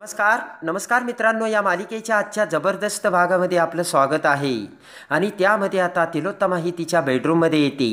नमस्कार नमस्कार मित्रांनो, या मालिकेच्या आजच्या जबरदस्त भागामध्ये आपलं स्वागत आहे. आणि त्यामध्ये आता तिलोत्तमा ही तिच्या बेडरूममध्ये येते.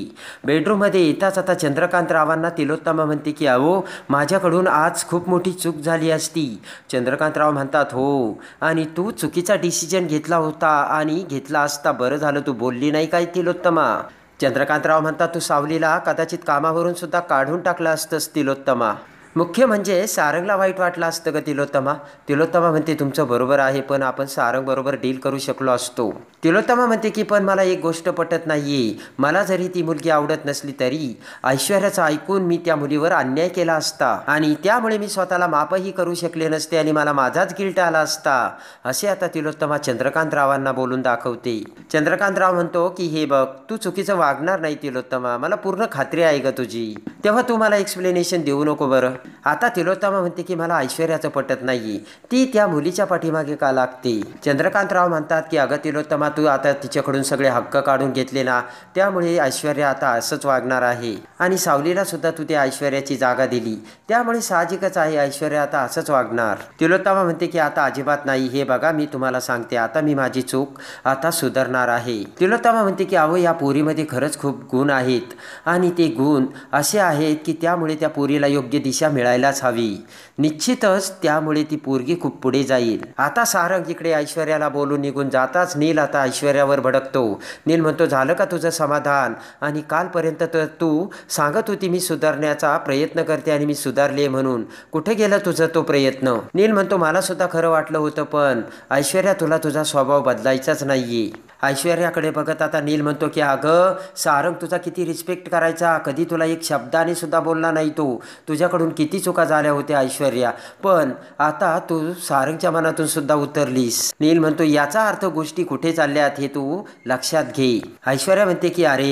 बेडरूममध्ये येताच आता चंद्रकांत रावांना तिलोत्तमा म्हणते की अहो, माझ्याकडून आज खूप मोठी चूक झाली असती. चंद्रकांतराव म्हणतात हो, आणि तू चुकीचा डिसिजन घेतला होता आणि घेतला असता बरं झालं तू बोलली नाही काय तिलोत्तमा. चंद्रकांतराव म्हणतात तू सावलीला कदाचित कामावरून सुद्धा काढून टाकलं असतंस तिलोत्तमा. मुख्य म्हणजे सारंगला वाईट वाटलं असतं ग तिलोत्तमा. तिलोत्तमा म्हणते तुमचं बरोबर आहे, पण आपण सारंग बरोबर डील करू शकलो असतो. तिलोत्तमा म्हणते की पण मला एक गोष्ट पटत नाहीये. मला जरी ती मुलगी आवडत नसली तरी ऐश्वर्याचं ऐकून मी त्या मुलीवर अन्याय केला असता आणि त्यामुळे मी स्वतःला माफही करू शकले नसते आणि मला माझाच गिल्ट आला असता, असे आता तिलोत्तमा चंद्रकांतरावांना बोलून दाखवते. चंद्रकांतराव म्हणतो की हे बघ, तू चुकीचं वागणार नाही तिलोत्तमा, मला पूर्ण खात्री आहे ग तुझी, तेव्हा तू मला एक्सप्लेनेशन देऊ नको बरं. आता तिलोत्तमा म्हणते की मला ऐश्वर्याचं पटत नाही, ती त्या मुलीच्या पाठीमागे का लागते. चंद्रकांतराव म्हणतात की अगं तिलोत्तमा, तू आता तिच्याकडून सगळे हक्क काढून घेतले ना, त्यामुळे ऐश्वर्या आता असंच वागणार आहे आणि सावलीला सुद्धा तू त्या ऐश्वर्याची जागा दिली, त्यामुळे साहजिकच आहे ऐश्वर्या आता असंच वागणार. तिलोत्तमा म्हणते की आता अजिबात नाही, हे बघा मी तुम्हाला सांगते, आता मी माझी चूक आता सुधारणार आहे. तिलोत्तमा म्हणते की अहो, या पोरीमध्ये खरंच खूप गुण आहेत आणि ते गुण असे आहेत की त्यामुळे त्या पोरीला योग्य दिशा मिळायलाच हवी. निश्चितच त्यामुळे ती पोरगी खूप पुढे जाईल. आता सारंग इकडे ऐश्वर्याला बोलून निघून जाताच नील आता ऐश्वर्यावर भडकतो. नील म्हणतो झालं का तुझं समाधान, आणि कालपर्यंत तर तू सांगत होती मी सुधारण्याचा प्रयत्न करते आणि मी सुधारले म्हणून, कुठे गेलं तुझं तो प्रयत्न. नील म्हणतो मला सुद्धा खरं वाटलं होतं, पण ऐश्वर्या तुला तुझा स्वभाव बदलायचाच नाहीये. ऐश्वर्याकडे बघत आता नील म्हणतो की अगं सारंग तुझा किती रिस्पेक्ट करायचा, कधी तुला एक शब्दाने सुद्धा बोलला नाही तो, तुझ्याकडून किती चुका झाल्या होत्या ऐश्वर्या, पण आता तू सारंगच्या मनातून सुद्धा उतरलीस. नील म्हणतो याचा अर्थ गोष्टी कुठे चालल्यात हे तू लक्षात घे. ऐश्वर्या म्हणते की अरे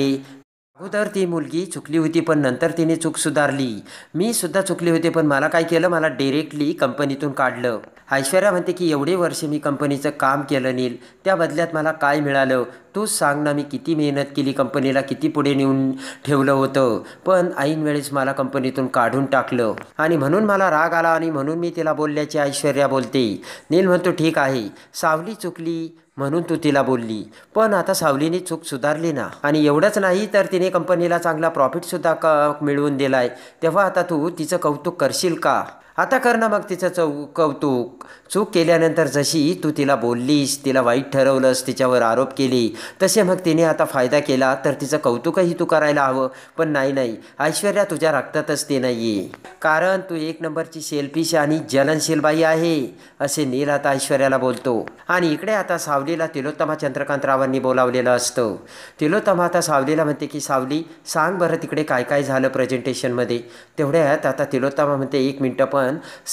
अगोदर ती मुलगी चुकली होती, पण नंतर तिने चूक सुधारली. मी सुद्धा चुकले होते, पण मला काय केलं, मला डायरेक्टली कंपनीतून काढलं. ऐश्वर्या म्हणते की एवढे वर्ष मी कंपनीचं काम केलं नील, त्या बदल्यात मला काय मिळालं तूच सांग ना. मी किती मेहनत केली, कंपनीला किती पुढे नेऊन ठेवलं होतं, पण ऐन वेळेस मला कंपनीतून काढून टाकलं आणि म्हणून मला राग आला आणि म्हणून मी तिला बोलल्याची ऐश्वर्या बोलते. नील म्हणतो ठीक आहे, सावली चुकली म्हणून तू तिला बोलली, पण आता सावलीने चूक सुधारली ना, आणि एवढंच नाही तर तिने कंपनीला चांगला प्रॉफिटसुद्धा मिळवून दिलाय, तेव्हा आता तू तिचं कौतुक करशील का. आता कर ना मग तिचं कौतुक. चूक केल्यानंतर जशी तू तिला बोललीस, तिला वाईट ठरवलंस, तिच्यावर आरोप केले, तसे मग तिने आता फायदा केला तर तिचं कौतुकही तू करायला हवं. पण नाही ऐश्वर्या, तुझ्या रक्तातच ते नाही आहे, कारण तू एक नंबरची सेल्फिश आणि जलनशील बाई आहे, असे नील आता ऐश्वर्याला बोलतो. आणि इकडे आता सावलीला तिलोत्तमा चंद्रकांतरावांनी बोलावलेलं असतं. तिलोत्तमा आता सावलीला म्हणते की सावली सांग बरं तिकडे काय काय झालं प्रेझेंटेशनमध्ये. तेवढ्यात आता तिलोत्तमा म्हणते एक मिनटं, पण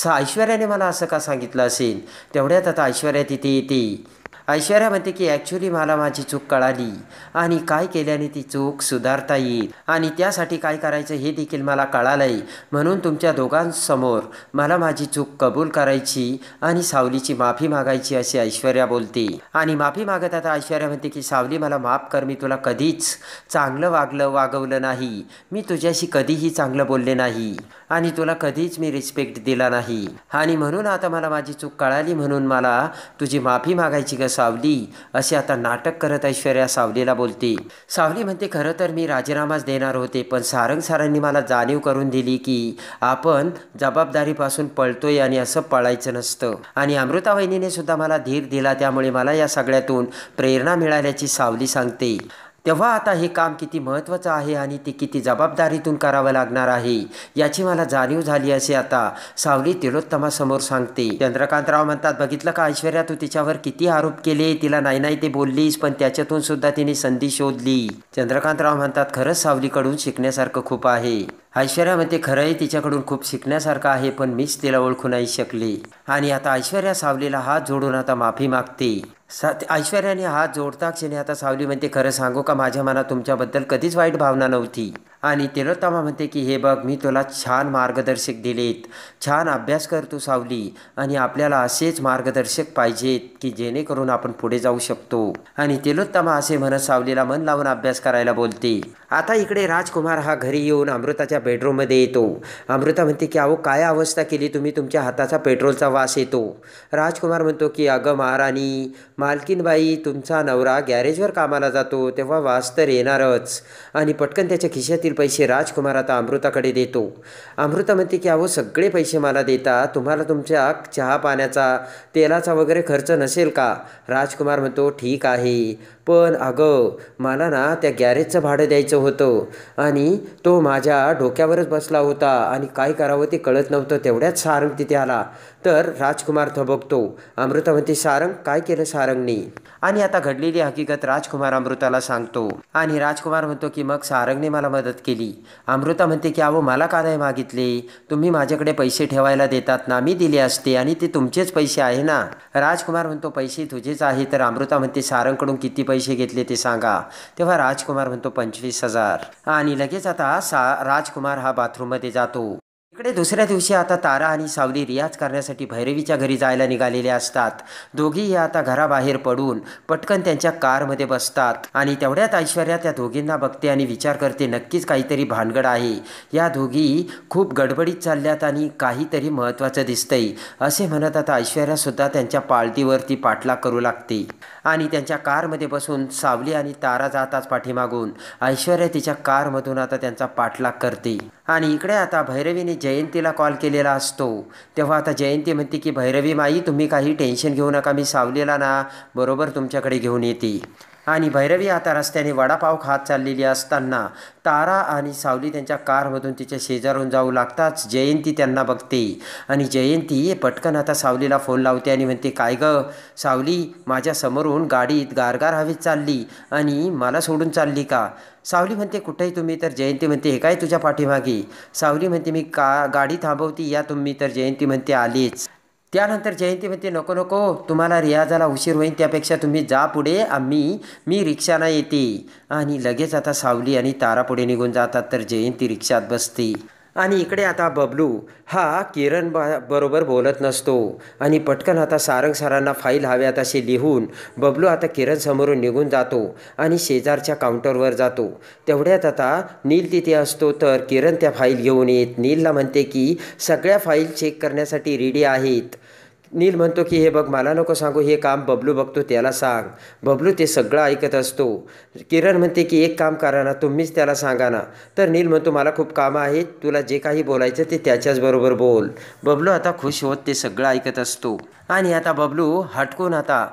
ऐश्वर्याने मला असं का सांगितलं असेल. तेवढ्यात आता ऐश्वर्या तिथे येते. ऐश्वर्या म्हणते की ॲक्च्युली मला माझी चूक कळाली आणि काय केल्याने ती चूक सुधारता येईल आणि त्यासाठी काय करायचं हे देखील मला कळालंय, म्हणून तुमच्या दोघांसमोर मला माझी चूक कबूल करायची आणि सावलीची माफी मागायची, अशी ऐश्वर्या बोलते. आणि माफी मागत आता ऐश्वर्या म्हणते की सावली मला माफ कर, मी तुला कधीच चांगलं वागवलं नाही, मी तुझ्याशी कधीही चांगलं बोलले नाही आणि तुला कधीच मी रिस्पेक्ट दिला नाही, आणि म्हणून आता मला माझी चूक कळाली म्हणून मला तुझी माफी मागायची ग सावली, असे आता नाटक करत ऐश्वर्या सावलीला बोलते. सावली म्हणते खरं तर मी राजीनामाच देणार होते, पण सारंग सरांनी मला जाणीव करून दिली की आपण जबाबदारीपासून पळतोय आणि असं पळायचं नसतं, आणि अमृता वहिनीने सुद्धा मला धीर दिला, त्यामुळे मला या सगळ्यातून प्रेरणा मिळाल्याची सावली सांगते. तेव्हा आता हे काम किती महत्त्वाचं आहे आणि ते किती जबाबदारीतून करावं लागणार आहे याची मला जाणीव झाली, असे आता सावली तिलोत्तमासमोर सांगते. चंद्रकांतराव म्हणतात बघितलं का ऐश्वर्या, तू तिच्यावर किती आरोप केले, तिला नाही ते बोललीस, पण त्याच्यातून सुद्धा तिने संधी शोधली. चंद्रकांतराव म्हणतात खरंच सावलीकडून शिकण्यासारखं खूप आहे. ऐश्वर्या म्हणते खरंही तिच्याकडून खूप शिकण्यासारखं आहे, पण मीच तिला ओळखू नाही शकले. आणि आता ऐश्वर्या सावलीला हात जोडून आता माफी मागते. ऐश्वर्याने हात जोडता क्षणी आता सावली म्हणते खरं सांगू का, माझ्या मनात तुमच्याबद्दल कधीच वाईट भावना नव्हती, आणि तिलोत्तमा म्हणते की हे बघ, मी तुला छान मार्गदर्शक दिलेत, छान अभ्यास कर तू सावली, आणि आपल्याला असेच मार्गदर्शक पाहिजेत की जेणेकरून आपण पुढे जाऊ शकतो. आणि तिलोत्तमा असे म्हणत सावलीला मन लावून अभ्यास करायला बोलते. आता इकडे राजकुमार हा घरी येऊन अमृताच्या बेडरूममध्ये येतो. अमृता म्हणते की अहो काय अवस्था केली तुम्ही, तुमच्या हाताचा पेट्रोलचा वास येतो. राजकुमार म्हणतो की अगं महाराणी, मालकीनबाई तुमचा नवरा गॅरेजवर कामाला जातो तेव्हा वास तर येणारच. आणि पटकन त्याच्या खिशातील पैसे राजकुमार आता अमृताकडे देतो. अमृता म्हणते की अहो सगळे पैसे मला देता, तुम्हाला तुमच्या चहा पाण्याचा तेलाचा वगैरे खर्च नसेल का? राजकुमार म्हणतो ठीक आहे, पण अगं मला ना त्या गॅरेजचं भाडं द्यायचं होतं आणि तो माझ्या डोक्यावरच बसला होता आणि काय करावं ते कळत नव्हतं. तेवढ्याच सारंग तिथे आला. तर राजकुमार थबकतो. अमृता म्हणते सारंग, काय केलं सारंगने? आणि आता घडलेली हकीकत राजकुमार अमृताला सांगतो. आणि राजकुमार म्हणतो की मग सारंगने मला मदत केली. अमृता म्हणते की अहो मला का नाही मागितले, तुम्ही माझ्याकडे पैसे ठेवायला देतात ना, मी दिले असते आणि ते तुमचेच पैसे आहे ना. राजकुमार म्हणतो पैसे तुझेच आहे. तर अमृता म्हणते सारंगकडून किती पैसे घेतले ते सांगा. तेव्हा राजकुमार म्हणतो 25,000. आणि लगेच आता राजकुमार हा बाथरूममध्ये जातो. इकडे दुसऱ्या दिवशी आता तारा आणि सावली रियाज करण्यासाठी भैरवीच्या घरी जायला निघालेले असतात. दोघीही आता घराबाहेर पडून पटकन त्यांच्या कारमध्ये बसतात. आणि तेवढ्यात ऐश्वर्या त्या दोघींना बघते आणि विचार करते नक्कीच काहीतरी भानगड आहे, या दोघी खूप गडबडीत चालल्यात आणि काहीतरी महत्त्वाचं दिसतंय असे म्हणत आता ऐश्वर्यासुद्धा त्यांच्या पाळतीवरती पाठलाग करू लागते. आणि त्यांच्या कारमध्ये बसून सावली आणि तारा जाताच पाठीमागून ऐश्वर्या तिच्या कारमधून आता त्यांचा पाठलाग करते. आणि इकडे आता भैरवीने जयंतीला कॉल केलेला असतो. तेव्हा आता जयंती म्हणते की भैरवी माई तुम्ही काही टेन्शन घेऊ नका, मी सावलीला ना बरोबर तुमच्याकडे घेऊन येते. आणि भैरवी आता रस्त्याने वडापाव खात चाललेली असताना तारा आणि सावली त्यांच्या कारमधून तिच्या शेजारून जाऊ लागताच जयंती त्यांना बघते. आणि जयंती पटकन आता सावलीला फोन लावते आणि म्हणते काय गं सावली, माझ्या समोरून गाडीत गारगार हवेत चालली आणि मला सोडून चालली का? सावली म्हणते कुठेही तुम्ही? तर जयंती म्हणते हे काय तुझ्या पाठीमागे? सावली म्हणते मी गाडी थांबवती या तुम्ही. तर जयंती म्हणते आलीच. त्यानंतर जयंती म्हणते नको नको, तुम्हाला रियाजाला उशीर होईल, त्यापेक्षा तुम्ही जा पुढे, मी रिक्षाला येते. आणि लगेच आता सावली आणि तारा पुढे निघून जातात. तर जयंती रिक्षात बसते. आणि इकडे आता बबलू हा किरण बरोबर बोलत नसतो. आणि पटकन आता सारंग सरांना फाईल हव्यात असे लिहून बबलू आता किरण समोरून निघून जातो आणि शेजारच्या काउंटरवर जातो. तेवढ्यात आता नील तिथे असतो. तर किरण त्या फाईल घेऊन येत नीलला म्हणते की सगळ्या फाईल चेक करण्यासाठी रेडी आहेत. नील म्हणतो की हे बघ मला नको सांगू, हे काम बबलू बघतो त्याला सांग. बबलू ते सगळं ऐकत असतो. किरण म्हणते की एक काम करा ना, तुम्हीच त्याला सांगा ना. तर नील म्हणतो मला खूप कामं आहेत, तुला जे काही बोलायचं ते त्याच्याच बरोबर बोल. बबलू आता खुश होत ते सगळं ऐकत असतो. आणि आता बबलू हटकून आता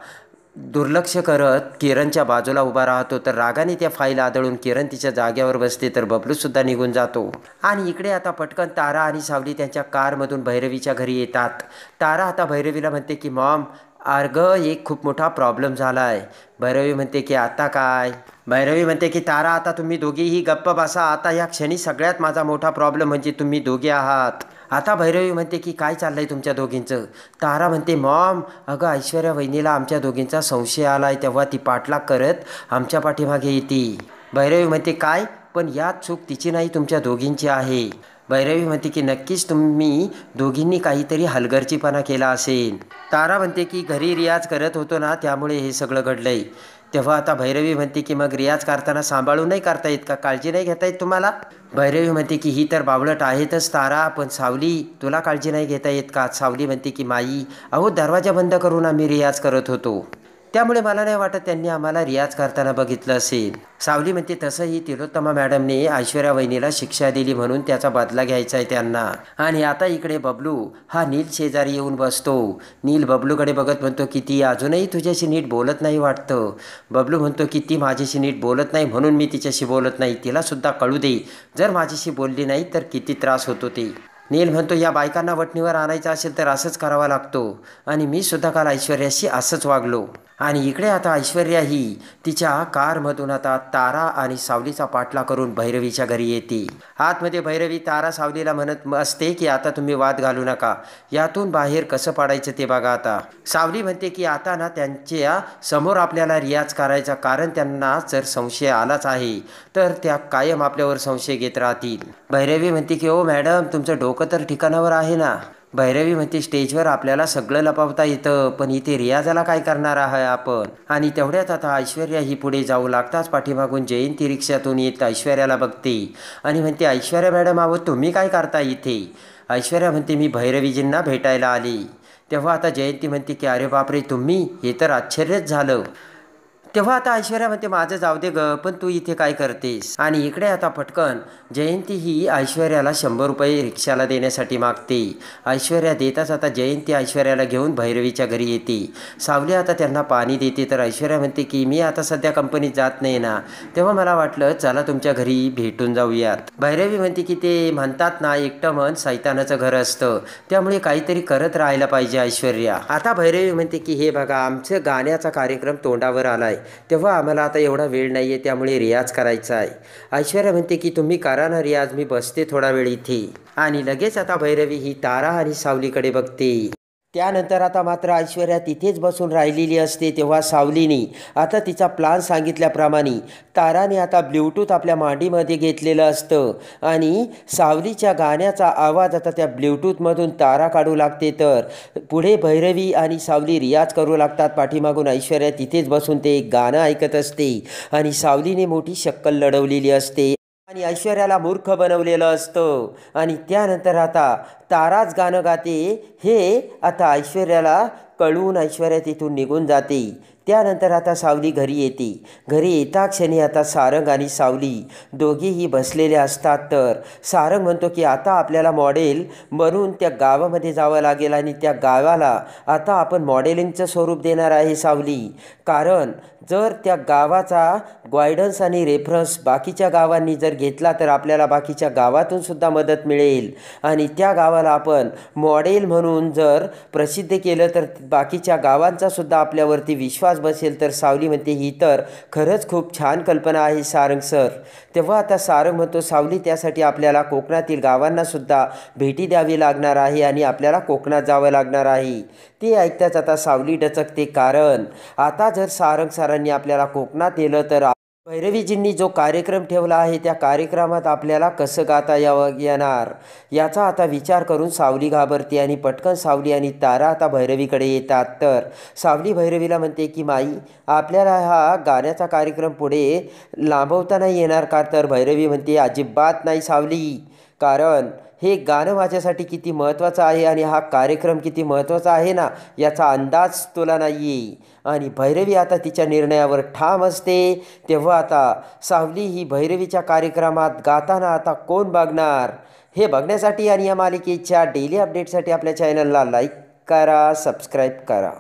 दुर्लक्ष करत किरणच्या बाजूला उभा राहतो. तर रागाने त्या फाईल आदळून किरण तिच्या जाग्यावर बसते. तर बबलूसुद्धा निघून जातो. आणि इकडे आता पटकन तारा आणि सावली त्यांच्या कारमधून भैरवीच्या घरी येतात. तारा आता भैरवीला म्हणते की मॉम अर्गं एक खूप मोठा प्रॉब्लेम झाला आहे. भैरवी म्हणते की आता काय? भैरवी म्हणते की तारा आता तुम्ही दोघीही गप्प बसा, आता या क्षणी सगळ्यात माझा मोठा प्रॉब्लेम म्हणजे तुम्ही दोघे आहात. आता भैरवी म्हणते की काय चाललंय तुमच्या दोघींचं? तारा म्हणते मॉम अगं ऐश्वर्या वहिनीला आमच्या दोघींचा संशय आलाय, तेव्हा ती पाठलाग करत आमच्या पाठीमागे येते. भैरवी म्हणते काय? पण यात चूक तिची नाही तुमच्या दोघींची आहे. भैरवी म्हणते की नक्कीच तुम्ही दोघींनी काहीतरी हलगर्जीपणा केला असेल. तारा म्हणते की घरी रियाज करत होतो ना त्यामुळे हे सगळं घडलंय. तेव्हा आता भैरवी म्हणते की मग रियाज करताना सांभाळून नाही करता येत का? काळजी नाही घेता येत तुम्हाला? भैरवी म्हणते की ही तर बावळट आहेतच तारा, पण सावली तुला काळजी नाही घेता येत का? सावली म्हणते की माई अहो दरवाजा बंद करून आम्ही रियाज करत होतो, त्यामुळे मला नाही वाटत त्यांनी आम्हाला रियाज करताना बघितलं असेल. सावली म्हणते तसंही तिलोत्तमा मॅडमने ऐश्वर्या वहिनीला शिक्षा दिली म्हणून त्याचा बदला घ्यायचा आहे त्यांना. आणि आता इकडे बबलू हा नील शेजारी येऊन बसतो. नील बबलूकडे बघत म्हणतो की ती अजूनही तुझ्याशी नीट बोलत नाही वाटतं. बबलू म्हणतो की ती माझ्याशी नीट बोलत नाही म्हणून मी तिच्याशी बोलत नाही, तिलासुद्धा कळू दे जर माझ्याशी बोलली नाही तर किती त्रास होतो ते. नील म्हणतो या बायकांना वटणीवर आणायचं असेल तर असंच करावा लागतो आणि मी सुद्धा काल ऐश्वर्याशी असंच वागलो. आणि इकडे आता ऐश्वर्या ही तिच्या कारमधून आता तारा आणि सावलीचा पाठला करून भैरवीच्या घरी येते. आतमध्ये भैरवी तारा सावलीला म्हणत असते की आता तुम्ही वाद घालू नका, यातून बाहेर कसं पाडायचं ते बघा. आता सावली म्हणते की आता ना त्यांच्या समोर आपल्याला रियाज करायचा, कारण त्यांना जर संशय आलाच आहे तर त्या कायम आपल्यावर संशय घेत राहतील. भैरवी म्हणते की ओ मॅडम, तुमचं डोकं तर ठिकाणावर आहे ना. भैरवी म्हणते स्टेजवर आपल्याला सगळं लपवता येतं, पण इथे रियाजाला काय करणार आहे आपण. आणि तेवढ्यात आता ऐश्वर्या ही पुढे जाऊ लागताच पाठीमागून जयंती रिक्षातून येत ऐश्वर्याला बघते आणि म्हणते ऐश्वर्या मॅडम, अहो तुम्ही काय करता इथे. ऐश्वर्या म्हणते मी भैरवीजींना भेटायला आली. तेव्हा आता जयंती म्हणते की अरे बापरे, तुम्ही, हे तर आश्चर्यच झालं. तेव्हा आता ऐश्वर्या म्हणते माझं जाऊ दे ग, पण तू इथे काय करतेस. आणि इकडे आता पटकन जयंती ही ऐश्वर्याला 100 रुपये रिक्षाला देण्यासाठी मागते. ऐश्वर्या देताच आता जयंती ऐश्वर्याला घेऊन भैरवीच्या घरी येते. सावली आता त्यांना पाणी देते तर ऐश्वर्या म्हणते की मी आता सध्या कंपनीत जात नाही ना, तेव्हा मला वाटलं चला तुमच्या घरी भेटून जाऊयात. भैरवी म्हणते की ते म्हणतात ना, एकटं मन सैतानाचं घर असतं, त्यामुळे काहीतरी करत राहायला पाहिजे ऐश्वर्या. आता भैरवी म्हणते की हे बघा, आमचं गाण्याचा कार्यक्रम तोंडावर आलाय, तेव्हा आम्हाला आता एवढा वेळ नाही आहे, त्यामुळे रियाज करायचा आहे. ऐश्वर्या म्हणते की तुम्ही करा ना रियाज, मी बसते थोडा वेळ इथे. आणि लगेच आता भैरवी ही तारा आणि सावलीकडे बघते. त्यानंतर आता मात्र ऐश्वर्या तिथेच बसून राहिलेली असते. तेव्हा सावलीने आता तिचा प्लान सांगितल्याप्रमाणे ताराने आता ब्ल्यूटूथ आपल्या मांडीमध्ये घेतलेलं असतं आणि सावलीच्या गाण्याचा आवाज आता त्या ब्ल्यूटूथमधून तारा काढू लागते. तर पुढे भैरवी आणि सावली रियाज करू लागतात. पाठीमागून ऐश्वर्या तिथेच बसून ते एक गाणं ऐकत असते आणि सावलीने मोठी शक्कल लढवलेली असते आणि ऐश्वर्याला मूर्ख बनवलेलं असतं. आणि त्यानंतर आता ताराच गाणं गाते हे आता ऐश्वर्याला कळून ऐश्वर्या तिथून निघून जाते. त्यानंतर आता सावली घरी येते. घरी येता क्षणी आता सारंग आणि सावली दोघेही बसलेले असतात. तर सारंग म्हणतो की आता आपल्याला मॉडेल बनून त्या गावामध्ये जावं लागेल आणि त्या गावाला आता आपण मॉडेलिंगचं स्वरूप देणार आहे सावली, कारण जर त्या गावाचा गायडन्स आणि रेफरन्स बाकीच्या गावांनी जर घेतला तर आपल्याला बाकीच्या गावातून सुद्धा मदत मिळेल आणि त्या गावाला आपण मॉडेल म्हणून जर प्रसिद्ध केलं तर बाकीच्या गावांचा सुद्धा आपल्यावरती विश्वास बसेल. तर सावली म्हणते ही तर खरंच खूप छान कल्पना आहे सारंग सर. तेव्हा आता सारंग म्हणतो सावली, त्यासाठी आपल्याला कोकणातील गावांना सुद्धा भेटी द्यावी लागणार आहे आणि आपल्याला कोकणात जावं लागणार आहे. ते ऐकताच आता सावली डचकते, कारण आता जर सारंग सरांनी आपल्याला कोकणात नेलं तर भैरवीजींनी जो कार्यक्रम ठेवला आहे त्या कार्यक्रमात आपल्याला कसं गाता येणार याचा आता विचार करून सावली घाबरते आणि पटकन सावली आणि तारा आता भैरवीकडे येतात. तर सावली भैरवीला म्हणते की माई, आपल्याला हा गाण्याचा कार्यक्रम पुढे लांबवता नाही येणार का. तर भैरवी म्हणते अजिबात नाही सावली, कारण हे गाणं माझ्यासाठी किती महत्त्वाचं आहे आणि हा कार्यक्रम किती महत्त्वाचा आहे ना, याचा अंदाज तुला नाही आहे. आणि भैरवी आता तिच्या निर्णयावर ठाम असते. तेव्हा आता सावली ही भैरवीच्या कार्यक्रमात गाताना आता कोण बघणार हे बघण्यासाठी आणि या मालिकेच्या डेली अपडेटसाठी आपल्या चॅनलला लाईक करा, सबस्क्राईब करा.